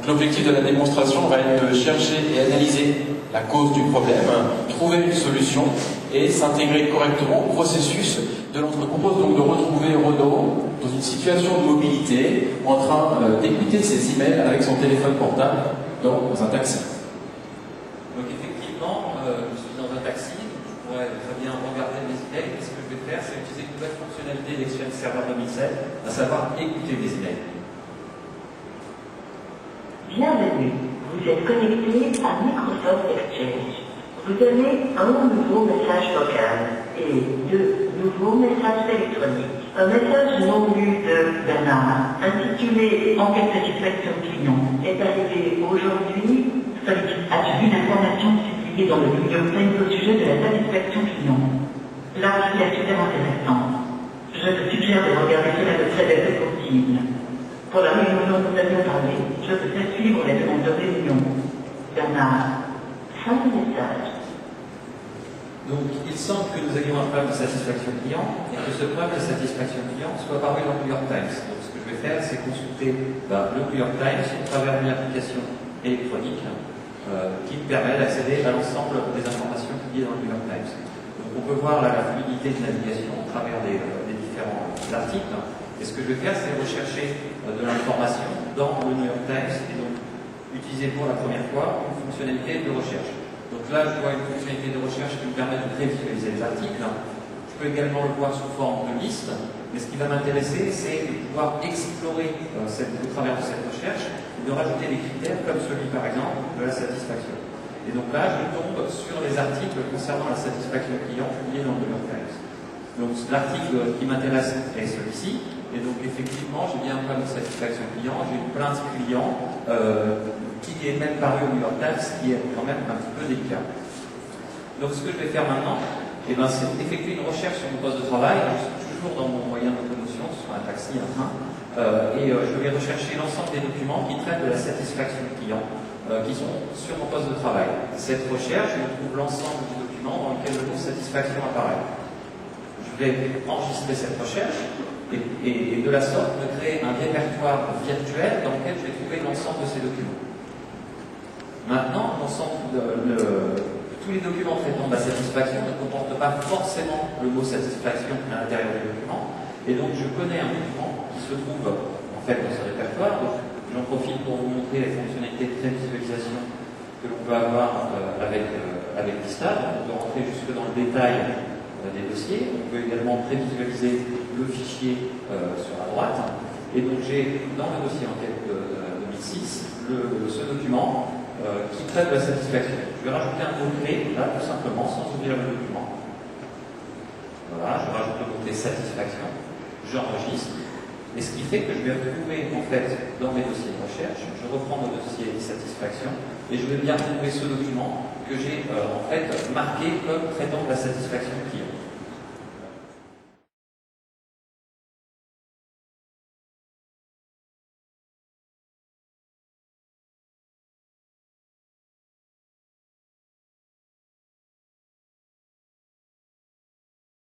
L'objectif de la démonstration va être de chercher et analyser la cause du problème, trouver une solution et s'intégrer correctement au processus de l'entreprise. Je propose donc de retrouver Renaud dans une situation de mobilité, en train d'écouter ses emails avec son téléphone portable dans un taxi. Donc effectivement, je suis dans un taxi, je pourrais très bien regarder mes emails, et ce que je vais faire, c'est utiliser une nouvelle fonctionnalité d'Exchange Server 2007, à savoir écouter mes emails. Bienvenue, vous êtes connecté à Microsoft Exchange. Vous avez un nouveau message vocal et 2 nouveaux messages électroniques. Un message non lu de Bernard, intitulé Enquête satisfaction client, est arrivé aujourd'hui. As-tu vu l'information publiée dans le New York Times au sujet de la satisfaction client? L'article est super intéressant. Je te suggère de regarder cela le très vite possible. Pour la réunion dont nous avions parlé, je te fais suivre les demandes de réunion. Bernard, 5 messages. Donc, il semble que nous avions un problème de satisfaction client et que ce problème de satisfaction client soit apparu dans le New York Times. Donc, ce que je vais faire, c'est consulter le New York Times au travers d'une application électronique qui me permet d'accéder à l'ensemble des informations publiées dans le New York Times. Donc, on peut voir la fluidité de navigation au travers des différents articles. Et ce que je vais faire, c'est rechercher de l'information dans le New York Times et donc utiliser pour la première fois une fonctionnalité de recherche. Donc là, je vois une fonctionnalité de recherche qui me permet de prévisualiser les articles. Je peux également le voir sous forme de liste, mais ce qui va m'intéresser, c'est de pouvoir explorer au travers de cette recherche et de rajouter des critères comme celui, par exemple, de la satisfaction. Et donc là, je tombe sur les articles concernant la satisfaction client publiés dans le New York Times. Donc l'article qui m'intéresse est celui-ci, et donc effectivement, j'ai bien un problème de satisfaction client, j'ai une plainte client qui est même paru au New York Times, qui est quand même un petit peu délicat. Donc ce que je vais faire maintenant, c'est effectuer une recherche sur mon poste de travail. Je suis toujours dans mon moyen de locomotion, soit un taxi, un train, et je vais rechercher l'ensemble des documents qui traitent de la satisfaction client, qui sont sur mon poste de travail. Cette recherche, je trouve l'ensemble des documents dans lesquels le mot satisfaction apparaît. Je vais enregistrer cette recherche et de la sorte me créer un répertoire virtuel dans lequel je vais trouver l'ensemble de ces documents. Maintenant, tous les documents traitant de la satisfaction ne comportent pas forcément le mot satisfaction à l'intérieur des documents, et donc je connais un document qui se trouve en fait dans ce répertoire. J'en profite pour vous montrer les fonctionnalités de prévisualisation que l'on peut avoir avec Vista. On peut rentrer jusque dans le détail des dossiers. On peut également prévisualiser le fichier sur la droite. Et donc j'ai dans le dossier enquête de 2006 ce document qui traite de la satisfaction. Je vais rajouter un mot-clé, là, tout simplement, sans ouvrir le document. Voilà, je rajoute le mot-clé satisfaction, j'enregistre, et ce qui fait que je vais retrouver, en fait, dans mes dossiers de recherche, je reprends mon dossier satisfaction, et je vais bien retrouver ce document que j'ai, en fait, marqué comme traitant de la satisfaction client.